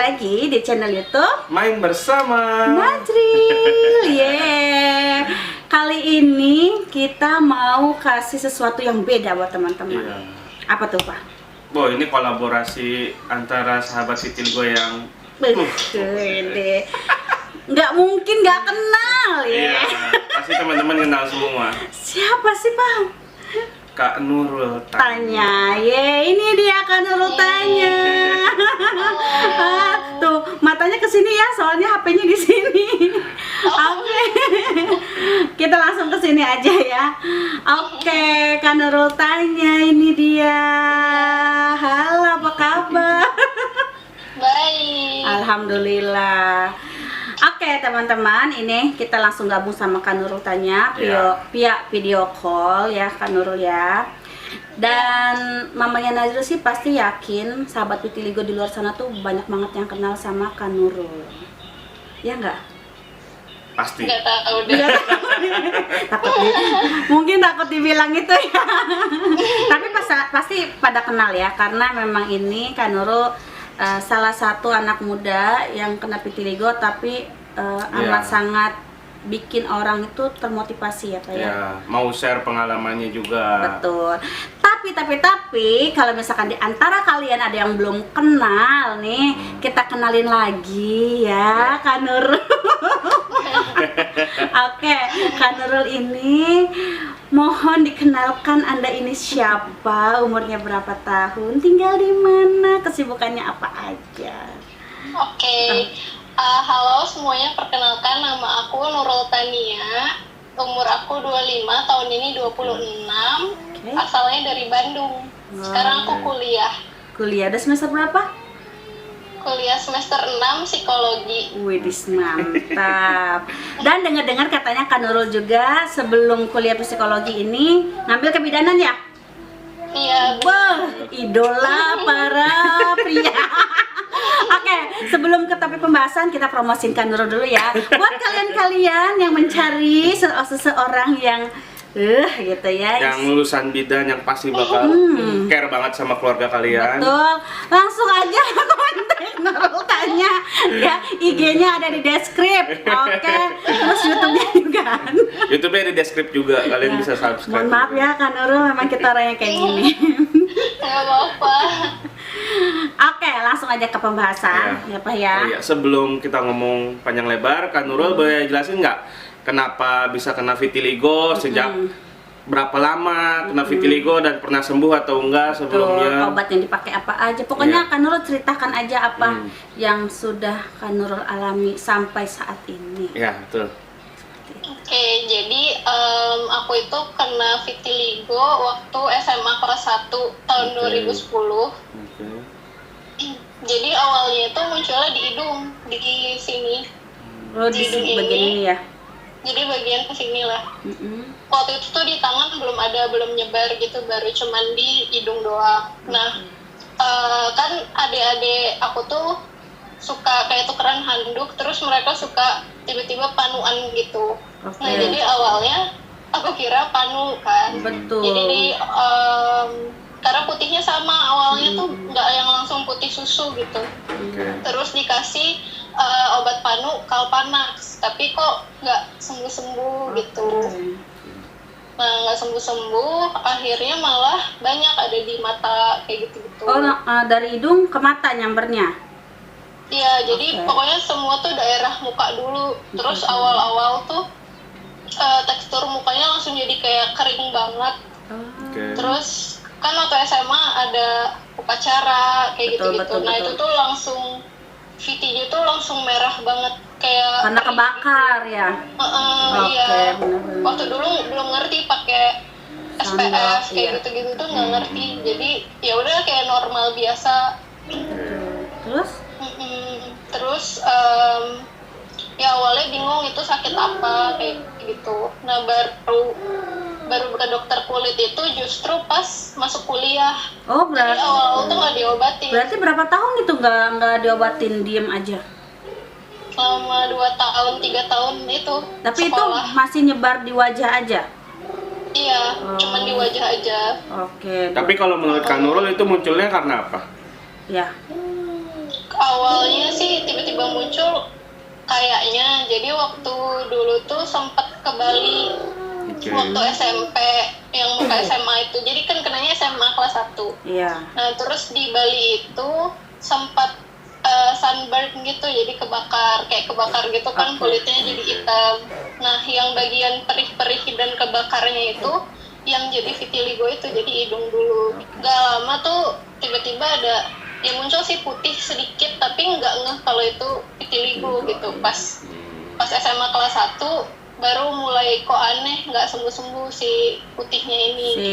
lagi di channel YouTube Main Bersama Najril. Kali ini kita mau kasih sesuatu yang beda buat teman-teman. Iya. Apa tuh, Pak? Boh, ini kolaborasi antara sahabat Vitiligo yang Gede. Nggak mungkin nggak kenal ya. Iya, pasti teman-teman kenal semua. Siapa sih, Pak? Kak Nurul Tanya, ini dia Kak Nurul Tanya. Tuh matanya ke sini ya, soalnya HP-nya di sini. Oke, kita langsung ke sini aja ya. Oke, Kak Nurul Tanya, ini dia. Halo, apa kabar? Baik. Alhamdulillah. Oke teman-teman, ini kita langsung gabung sama Kak Nurul Tanya via video call ya Kak Nurul ya. Dan mamanya Najril sih pasti yakin sahabat Vitiligo di luar sana tuh banyak banget yang kenal sama Kak Nurul. Ya enggak? pasti. Nggak tahu deh. Mungkin takut dibilang itu ya. Tapi pasti pada kenal ya, karena memang ini Kak Nurul salah satu anak muda yang kena vitiligo, tapi amat sangat bikin orang itu termotivasi ya Pak ya. Ya, mau share pengalamannya juga. Betul. Tapi kalau misalkan di antara kalian ada yang belum kenal nih, kita kenalin lagi ya Kak Nurul. Oke, Kak Nurul ini mohon dikenalkan Anda ini siapa, umurnya berapa tahun, tinggal di mana, kesibukannya apa aja. Oke. Halo semuanya, perkenalkan nama aku Nurul Tania. Umur aku 25, tahun ini 26. Asalnya dari Bandung. Sekarang aku kuliah. Kuliah ada semester berapa? Kuliah semester 6 psikologi. Widis, mantap. Dan dengar-dengar katanya Kak Nurul juga sebelum kuliah psikologi ini ngambil kebidanan ya? Iya. Wah, idola para pria. Oke, sebelum ke topik pembahasan kita promosiin Kak Nurul dulu ya. Buat kalian-kalian yang mencari seseorang yang gitu ya, yang lulusan bidan yang pasti bakal care banget sama keluarga kalian. Betul, langsung aja kontak Nurul Tanya ya, IG-nya ada di deskrip. Oke, terus YouTube-nya juga. YouTube-nya di deskrip juga, kalian bisa subscribe. Mohon maaf ya Kak Nurul, memang kita orangnya kayak gini. Nggak apa-apa. Oke, langsung aja ke pembahasan ya Pak ya. Iya, sebelum kita ngomong panjang lebar, Kak Nurul boleh jelasin nggak kenapa bisa kena vitiligo, sejak berapa lama kena vitiligo, dan pernah sembuh atau enggak sebelumnya? Obat yang dipakai apa aja, pokoknya Kak Nurul ceritakan aja apa yang sudah Kak Nurul alami sampai saat ini. Ya, betul. Oke, jadi aku itu kena vitiligo waktu SMA kelas 1 tahun 2010. Oke. Jadi awalnya itu munculnya di hidung, di sini. Oh, di hidung bagian ini ya. Jadi bagian kesini lah. Waktu itu tuh di tangan belum nyebar gitu, baru cuman di hidung doang. Nah, kan adik-adik aku tuh suka kayak tukeran handuk, terus mereka suka tiba-tiba panuan gitu. Nah, jadi awalnya aku kira panu kan. Betul. Jadi karena putihnya sama, awalnya tuh nggak yang langsung putih susu gitu. Terus dikasih obat panu Kalpanax, tapi kok nggak sembuh-sembuh gitu. Nah, nggak sembuh-sembuh, akhirnya malah banyak ada di mata kayak gitu-gitu. Oh, dari hidung ke mata nyambernya? Iya, jadi pokoknya semua tuh daerah muka dulu. Terus awal-awal tuh tekstur mukanya langsung jadi kayak kering banget. Terus kan waktu SMA ada upacara kayak gitu-gitu. Nah, itu tuh langsung VT-nya tuh langsung merah banget kayak karena kebakar ya. Iya. Waktu dulu belum ngerti pakai SPF kayak gitu-gitu tuh nggak ngerti. Jadi ya udah kayak normal biasa. Terus ya awalnya bingung itu sakit apa kayak gitu. Nah, baru ke dokter kulit itu justru pas masuk kuliah. Oh, berarti jadi awal tuh nggak diobatin. Berarti berapa tahun itu nggak diobatin, diem aja? Selama 2 tahun 3 tahun itu. Tapi sekolah. itu masih nyebar di wajah aja? Iya, cuman di wajah aja. Oke. Tapi kalau menurut Kak Nurul itu munculnya karena apa? Ya. Awalnya sih tiba-tiba muncul kayaknya. Jadi waktu dulu tuh sempat ke Bali waktu SMP yang mau ke SMA itu. Jadi kan kenanya SMA kelas 1. Iya. Nah, terus di Bali itu sempat sunburn gitu, jadi kayak kebakar gitu kan, kulitnya jadi hitam. Nah, yang bagian perih-perih dan kebakarnya itu yang jadi vitiligo itu, jadi hidung dulu. Gak lama tuh tiba-tiba ada ya muncul sih putih sedikit, tapi nggak ngeh kalau itu vitiligo gitu. Pas SMA kelas 1 baru mulai kok aneh, nggak sembuh-sembuh si putihnya ini. Si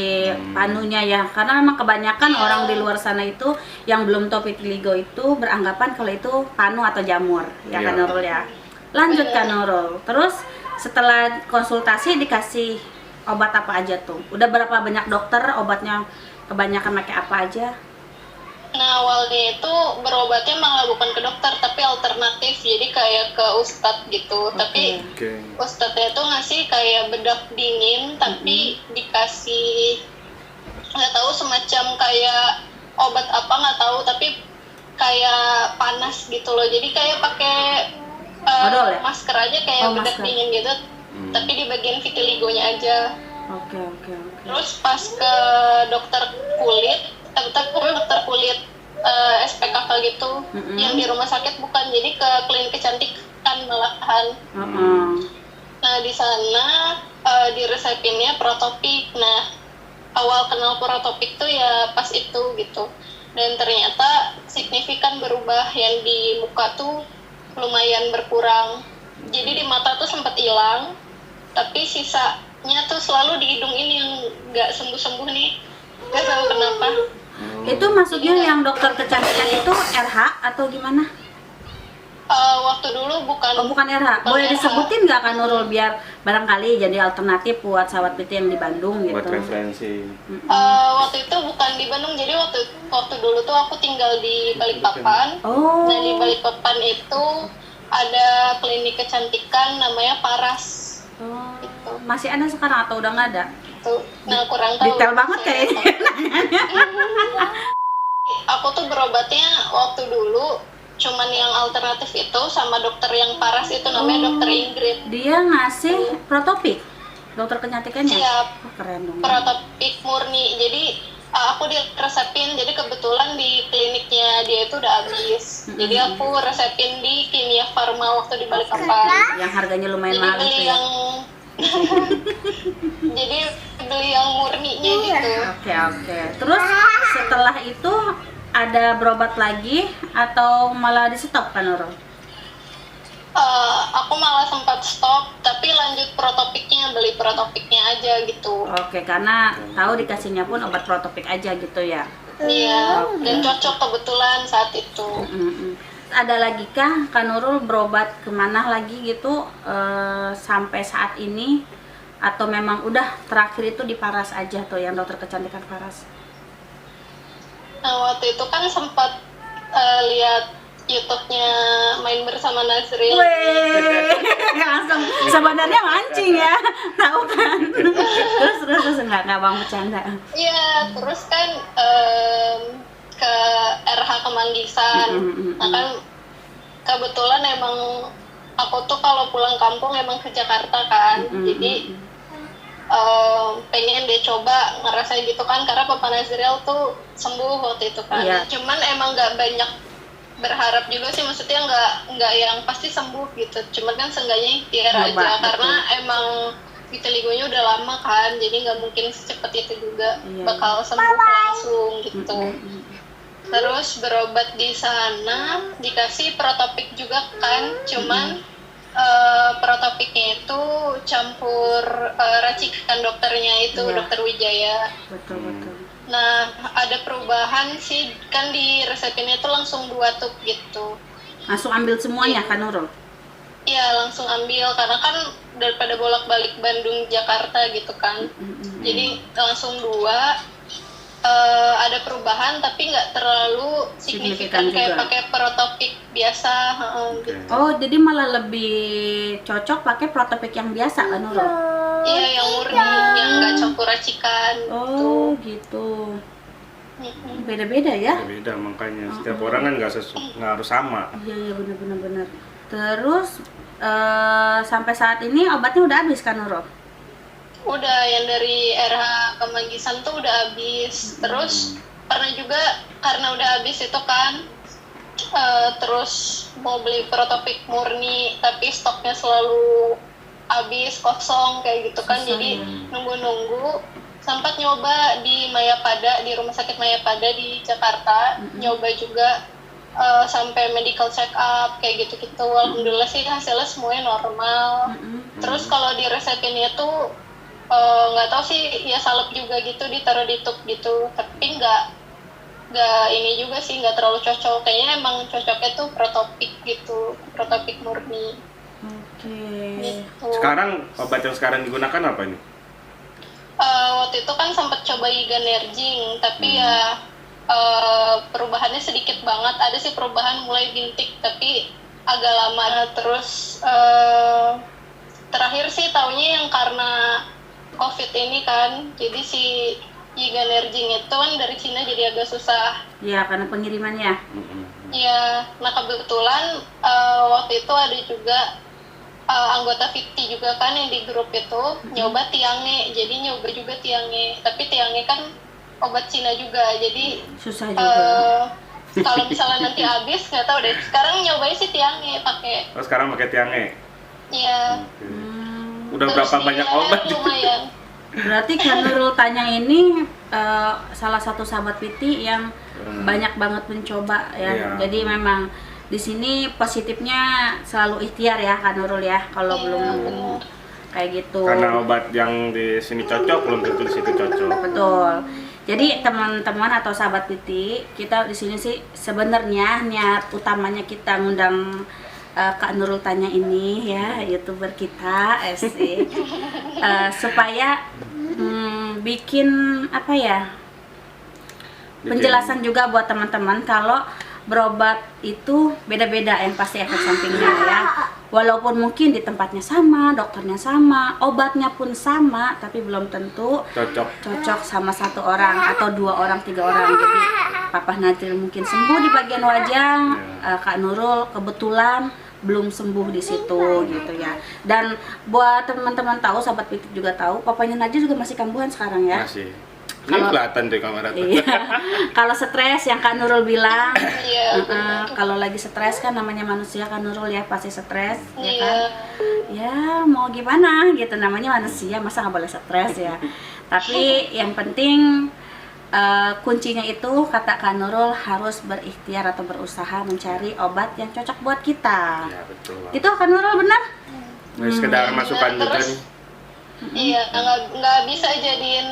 panunya ya, karena memang kebanyakan Iya. orang di luar sana itu yang belum tahu vitiligo itu beranggapan kalau itu panu atau jamur, ya Iya. kan Nurul ya. Lanjut Bener. kan Nurul. Terus setelah konsultasi dikasih obat apa aja tuh? Udah berapa banyak dokter, obatnya kebanyakan pakai apa aja? Nah, awalnya itu berobatnya malah bukan ke dokter, tapi alternatif, jadi kayak ke ustadz gitu. Tapi Oke. ustadznya tuh ngasih kayak bedak dingin, tapi dikasih nggak tahu semacam kayak obat apa nggak tahu, tapi kayak panas gitu loh. Jadi kayak pakai Odol ya? masker aja kayak Oh, bedak masker. dingin gitu, tapi di bagian vitiligonya aja. Oke. Terus pas ke dokter kulit, dokter kulit SPKK gitu, yang di rumah sakit bukan, jadi ke klinik kecantikan malahan. Nah, di sana diresepinnya Protopik. Nah, awal kenal Protopik tuh ya pas itu gitu. Dan ternyata signifikan berubah, yang di muka tuh lumayan berkurang. Jadi di mata tuh sempat hilang, tapi sisanya tuh selalu di hidung ini yang nggak sembuh-sembuh nih. Nggak tahu kenapa. Itu maksudnya yang dokter kecantikan itu RH atau gimana? Waktu dulu bukan. Oh, bukan RH. Boleh RH. disebutin nggak kan Nurul, biar barangkali jadi alternatif buat sahabat PT yang di Bandung gitu. Buat referensi. Waktu itu bukan di Bandung, jadi waktu dulu tuh aku tinggal di Balikpapan. Oh. Nah, di Balikpapan itu ada klinik kecantikan namanya Paras. Oh. Gitu. Masih ada sekarang atau udah nggak ada? Tuh, nah kurang tahu. Detail banget kayaknya. Aku tuh berobatnya waktu dulu cuman yang alternatif itu sama dokter yang Paras itu namanya dokter Ingrid. Dia ngasih Protopik, dokter kecantikannya. Iya, Oh, keren dong. Protopik murni. Jadi aku diresepin, jadi kebetulan di kliniknya dia itu udah habis. Jadi aku resepin di Kimia Farma waktu di Balikpapan. Yang harganya lumayan Jadi mahal beli itu ya. yang jadi beli yang murninya gitu. Oke. Terus setelah itu ada berobat lagi atau malah di stop kan Nurul? Aku malah sempat stop, tapi lanjut Protopiknya, beli Protopiknya aja gitu. Oke, karena tahu dikasihnya pun obat Protopik aja gitu ya. Iya, dan cocok kebetulan saat itu. Ada lagi kah Kak Nurul berobat kemana lagi gitu sampai saat ini? Atau memang udah terakhir itu di Paras aja tuh, yang dokter kecantikan Paras? Nah, waktu itu kan sempat lihat YouTube-nya Main Bersama Nazril. Weh, langsung sebenarnya mancing ya, tahu kan? terus nggak bang bercanda. Iya, terus kan ke RH Kemanggisan. Nah kan kebetulan emang aku tuh kalau pulang kampung emang ke Jakarta kan, jadi pengen dia coba ngerasain gitu kan, karena Papa Nazril tuh sembuh waktu itu kan. Iya. Cuman emang nggak banyak berharap juga sih, maksudnya nggak yang pasti sembuh gitu. Cuman kan seenggaknya ikhtiar aja, betul. karena emang vitiligonya udah lama kan, jadi nggak mungkin secepat itu juga bakal sembuh langsung gitu. Terus berobat di sana dikasih Protopik juga kan, cuman Protopiknya itu campur racikan dokternya itu, dokter Wijaya. Betul. Nah, ada perubahan sih, kan di resepinnya itu langsung 2 tub gitu. Langsung ambil semuanya kan Nurul? Iya, langsung ambil, karena kan daripada bolak-balik Bandung Jakarta gitu kan. Jadi langsung 2. Ada perubahan tapi nggak terlalu signifikan kayak juga. pakai Protopik biasa gitu. Oh, jadi malah lebih cocok pakai Protopik yang biasa kan Nurul? Iya, yang murni, yang nggak campur racikan. Oh, gitu. Beda-beda ya. Beda makanya setiap orang kan nggak harus sama. Iya benar. Terus sampai saat ini obatnya udah habis kan Nurul? Udah, yang dari RH Kemanggisan tuh udah habis. Terus pernah juga karena udah habis itu kan, terus mau beli Protopik murni tapi stoknya selalu habis, kosong kayak gitu kan. Jadi nunggu sempat nyoba di Mayapada, di rumah sakit Mayapada di Jakarta, nyoba juga sampai medical check up kayak gitu-gitu. Alhamdulillah sih hasilnya semuanya normal. Terus kalau di resepinnya tuh nggak tahu sih, ya salep juga gitu, ditaruh di tube gitu, tapi nggak ini juga sih, nggak terlalu cocok. Kayaknya emang cocoknya tuh Protopik gitu, Protopik murni. Gitu. Sekarang obat yang sekarang digunakan apa ini? Waktu itu kan sempat coba Ganerging, tapi ya perubahannya sedikit banget. Ada sih perubahan mulai bintik, tapi agak lama. Terus terakhir sih taunya yang karena COVID ini kan, jadi si Ganerging itu kan dari Cina jadi agak susah. Iya, karena pengirimannya. Iya, nah kebetulan waktu itu ada juga anggota Fiti juga kan yang di grup itu nyoba Tiange, jadi nyoba juga Tiange, tapi Tiange kan obat Cina juga, jadi susah juga. Kalau misalnya nanti habis nggak tahu deh. Sekarang nyobain sih Tiange pakai. Oh, sekarang pakai Tiange. Iya. Udah Terus berapa banyak obat? Lumayan. Berarti kan Nurul Tanya ini salah satu sahabat Fiti yang banyak banget mencoba ya. Iya. Jadi memang di sini positifnya selalu ikhtiar ya kan Nurul ya, kalau belum nemu kayak gitu. Karena obat yang di sini cocok belum tentu di situ cocok. Betul. Jadi teman-teman atau sahabat Fiti, kita di sini sih sebenarnya niat utamanya kita ngundang Kak Nurul Tanya ini ya, YouTuber kita supaya bikin apa ya? Penjelasan juga buat teman-teman kalau berobat itu beda-beda yang pasti efek sampingnya ya. Walaupun mungkin di tempatnya sama, dokternya sama, obatnya pun sama, tapi belum tentu cocok sama satu orang atau 2 orang, 3 orang. Jadi Papa Natril mungkin sembuh di bagian wajah, Kak Nurul kebetulan belum sembuh di situ gitu ya. Dan buat teman-teman tahu, sahabat Fiti juga tahu, papanya Najwa juga masih kambuhan sekarang ya. Masih. Ini kelihatan deh kamera tuh. Iya. Kalau stres yang Kak Nurul bilang, Iya. kalau lagi stres kan namanya manusia Kak Nurul ya, pasti stres ya Iya. kan. Ya mau gimana gitu, namanya manusia, masa nggak boleh stres ya. Tapi yang penting kuncinya itu kata Kak Nurul harus berikhtiar atau berusaha mencari obat yang cocok buat kita. Iya, betul. Itu Kak Nurul benar? Nah, sekedar masukan juga nih. Iya, nggak bisa jadiin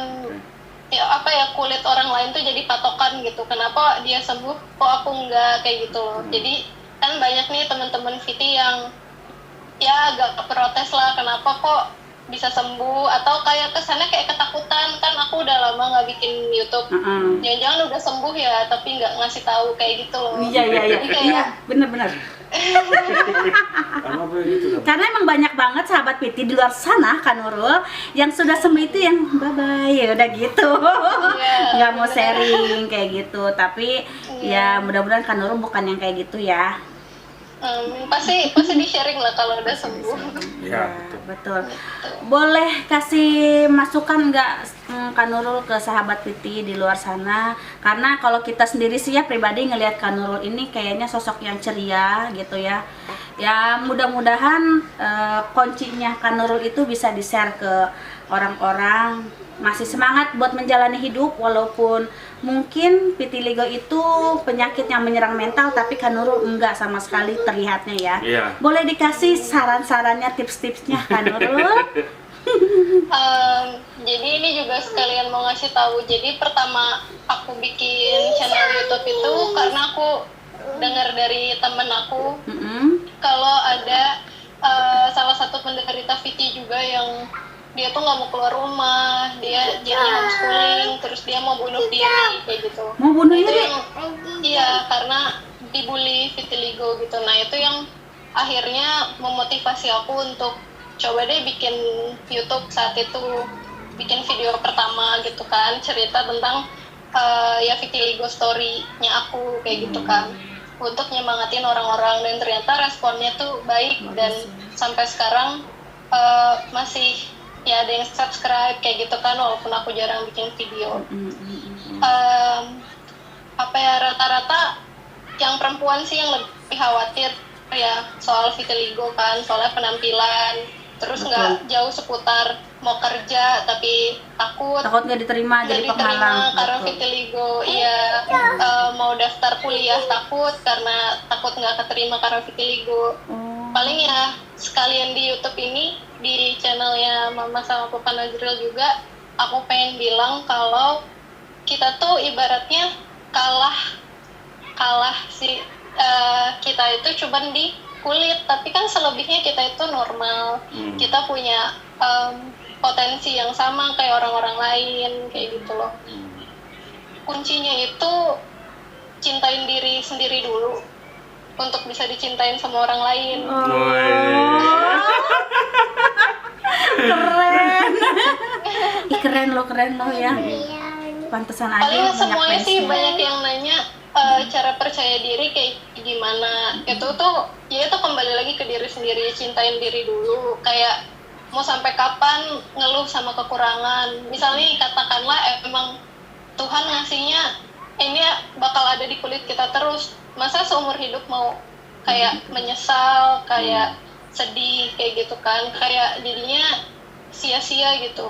ya, apa ya, kulit orang lain tuh jadi patokan gitu. Kenapa dia sembuh, kok aku nggak, kayak gitu loh. Jadi kan banyak nih teman-teman Fiti yang ya agak protes lah, kenapa kok bisa sembuh, atau kayak kesannya kayak ketakutan, kan aku udah lama nggak bikin YouTube, jangan-jangan udah sembuh ya tapi nggak ngasih tahu, kayak gitu loh. Iya, benar-benar. Karena emang banyak banget sahabat Fiti di luar sana Kak Nurul yang sudah sembuh itu yang bye-bye ya udah gitu. Nggak mau sharing kayak gitu, tapi ya mudah-mudahan Kak Nurul bukan yang kayak gitu ya. Pasti di sharing lah kalau udah sembuh. Ya, betul. Boleh kasih masukan nggak Kak Nurul ke sahabat Fiti di luar sana? Karena kalau kita sendiri sih ya pribadi ngelihat Kak Nurul ini kayaknya sosok yang ceria gitu ya. Ya mudah-mudahan kuncinya Kak Nurul itu bisa di-share ke orang-orang, masih semangat buat menjalani hidup walaupun mungkin vitiligo itu penyakit yang menyerang mental, tapi Kak Nurul enggak sama sekali terlihatnya ya. Iya. Boleh dikasih saran-sarannya, tips-tipsnya Kak Nurul? Jadi ini juga sekalian mau ngasih tahu. Jadi pertama aku bikin channel YouTube itu karena aku dengar dari temen aku kalau ada salah satu penderita Fiti juga yang dia tuh nggak mau keluar rumah, dia jadinya homeschooling, terus dia mau bunuh diri kayak gitu. Mau bunuh Itu diri? yang, iya, karena dibully vitiligo gitu. Nah itu yang akhirnya memotivasi aku untuk coba deh bikin YouTube. Saat itu bikin video pertama gitu kan, cerita tentang ya vitiligo story-nya aku kayak gitu kan, untuk nyemangatin orang-orang, dan ternyata responnya tuh baik dan sampai sekarang masih ya ada yang subscribe kayak gitu kan, walaupun aku jarang bikin video. Apa ya, rata-rata yang perempuan sih yang lebih khawatir ya soal vitiligo kan, soalnya penampilan, terus nggak jauh seputar mau kerja tapi takut nggak diterima jadi penghalang karena vitiligo. Iya, mau daftar kuliah takut karena takut nggak keterima karena vitiligo. Paling ya sekalian di YouTube ini, di channelnya Mama sama Papa Nazril juga, aku pengen bilang kalau kita tuh ibaratnya kalah sih, kita itu cuman di kulit, tapi kan selebihnya kita itu normal. Kita punya potensi yang sama kayak orang-orang lain kayak gitu loh. Kuncinya itu cintain diri sendiri dulu untuk bisa dicintain sama orang lain. Keren. Keren lo ya. Pantesan aja paling banyak semuanya sih fansnya. banyak yang nanya cara percaya diri kayak gimana. Itu tuh ya itu kembali lagi ke diri sendiri, cintain diri dulu. Kayak mau sampai kapan ngeluh sama kekurangan, misalnya katakanlah emang Tuhan ngasihnya ini bakal ada di kulit kita terus, masa seumur hidup mau kayak menyesal, kayak sedih kayak gitu kan, kayak jadinya sia-sia gitu.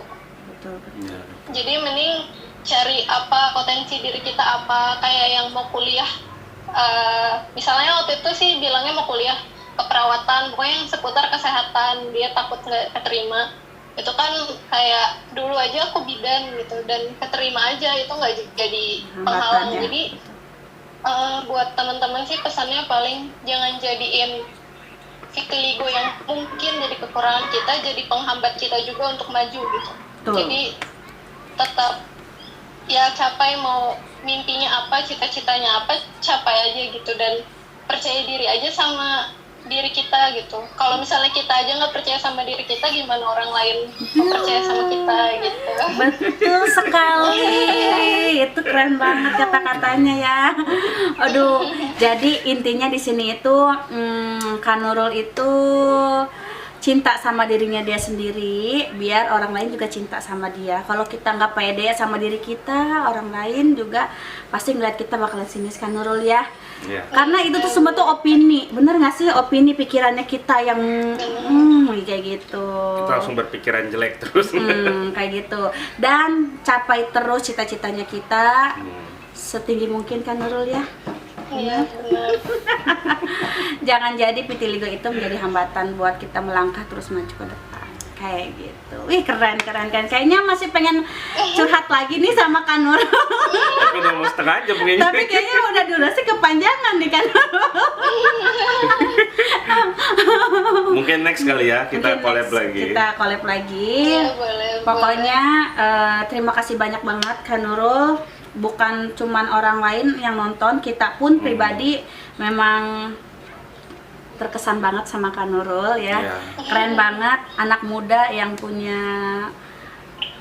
Betul. Jadi mending cari apa potensi diri kita apa, kayak yang mau kuliah, misalnya waktu itu sih bilangnya mau kuliah keperawatan, pokoknya yang seputar kesehatan, dia takut nggak keterima. Itu kan kayak dulu aja aku bidan gitu dan keterima aja, itu nggak jadi penghalang. Ya. Jadi buat teman-teman sih pesannya paling jangan jadiin vitiligo yang mungkin jadi kekurangan kita jadi penghambat kita juga untuk maju gitu. Betul. Jadi tetap ya capai, mau mimpinya apa, cita-citanya apa, capai aja gitu, dan percaya diri aja sama diri kita gitu. Kalau misalnya kita aja nggak percaya sama diri kita, gimana orang lain mau percaya sama kita gitu. Betul sekali. Itu keren banget kata-katanya ya. Aduh, jadi intinya di sini itu Kak Nurul itu cinta sama dirinya dia sendiri, biar orang lain juga cinta sama dia. Kalau kita nggak pede sama diri kita, orang lain juga pasti ngeliat kita bakalan sinis, Kak Nurul ya. Karena itu tuh semua tuh opini, bener nggak sih, opini pikirannya kita yang kayak gitu. Kita langsung berpikiran jelek terus. Kayak gitu. Dan capai terus cita-citanya kita setinggi mungkin, Kak Nurul ya. Iya benar. Jangan jadi vitiligo itu menjadi hambatan buat kita melangkah terus maju ke depan. Kayak gitu. Wih, keren. Kayaknya masih pengen curhat lagi nih sama Kak Nurul. Tapi udah mau setengah jam kayaknya. Tapi kayaknya udah durasi kepanjangan nih Kak Nurul. Mungkin next kali ya kita collab lagi. Kita collab lagi. Iya, boleh. Pokoknya terima kasih banyak banget Kak Nurul. Bukan cuman orang lain yang nonton, kita pun pribadi memang terkesan banget sama Kak Nurul ya. Keren banget, anak muda yang punya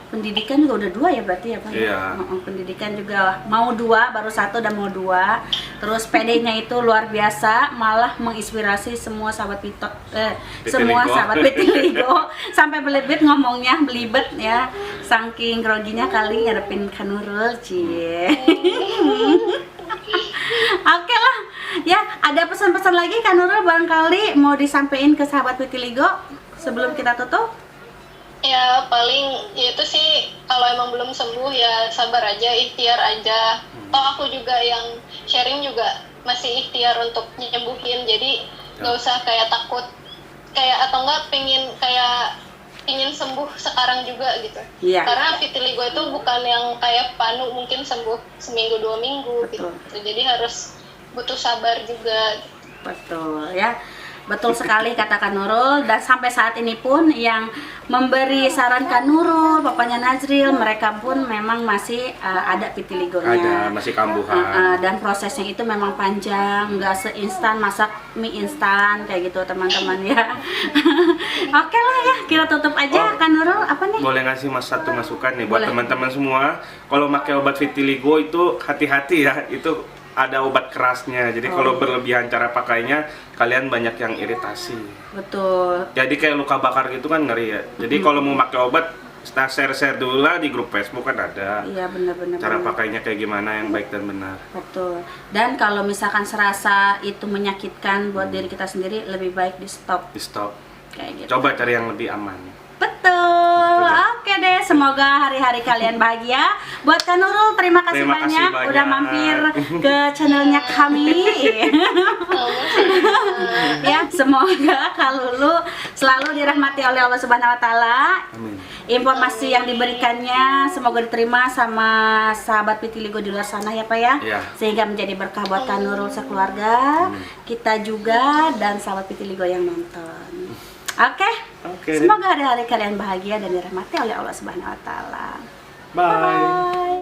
pendidikan juga udah 2 ya berarti ya Pak? Iya. Pendidikan juga mau 2, baru 1 dan mau 2. Terus PD-nya itu luar biasa, malah menginspirasi semua sahabat semua sahabat vitiligo sampai belibet ngomongnya, belibet ya, saking groginya kali ngadepin Kak Nurul, cie. Oke lah, ya ada pesan-pesan lagi Kak Nurul barangkali mau disampaikan ke sahabat vitiligo sebelum kita tutup? Ya paling ya itu sih, kalau emang belum sembuh ya sabar aja, ikhtiar aja. Toh aku juga yang sharing juga masih ikhtiar untuk nyembuhin, jadi nggak usah kayak takut kayak atau enggak pingin sembuh sekarang juga gitu. Iya. Karena vitiligo itu bukan yang kayak panu mungkin sembuh seminggu 2 minggu gitu. Jadi harus butuh sabar juga. Betul ya. Betul sekali kata Kak Nurul, dan sampai saat ini pun yang memberi saran Kak Nurul, bapaknya Nazril, mereka pun memang masih ada vitiligonya. Ada, masih kambuhan. Dan prosesnya itu memang panjang, nggak seinstan masak mie instan kayak gitu teman-teman ya. Oke lah ya, kita tutup aja. Kak Nurul, apa nih? Boleh ngasih satu masukan nih buat Boleh. teman-teman semua. Kalau pakai obat vitiligo itu hati-hati ya, itu ada obat kerasnya. Jadi kalau berlebihan cara pakainya, kalian banyak yang iritasi. Betul. Jadi kayak luka bakar gitu kan ngeri ya. Jadi kalau mau pakai obat, kita share dulu lah di grup Facebook kan ada. Iya benar-benar. Cara pakainya kayak gimana yang baik dan benar. Betul. Dan kalau misalkan serasa itu menyakitkan buat diri kita sendiri, lebih baik di stop. Di stop. Kayak gitu. Coba cari yang lebih aman. Betul. Oke deh, semoga hari-hari kalian bahagia. Buat Kak Nurul, terima kasih Terima kasih banyak udah banyak. mampir ke channelnya kami. Ya, semoga Kak Lulu selalu dirahmati oleh Allah Subhanahu wa taala. Amin. Informasi yang diberikannya semoga diterima sama sahabat vitiligo di luar sana ya Pak ya. Iya. Sehingga menjadi berkah buat Kak Nurul sekeluarga, kita juga dan sahabat vitiligo yang nonton. Oke. Oke. Semoga hari-hari kalian bahagia dan dirahmati oleh Allah Subhanahu wa taala. Bye. Bye.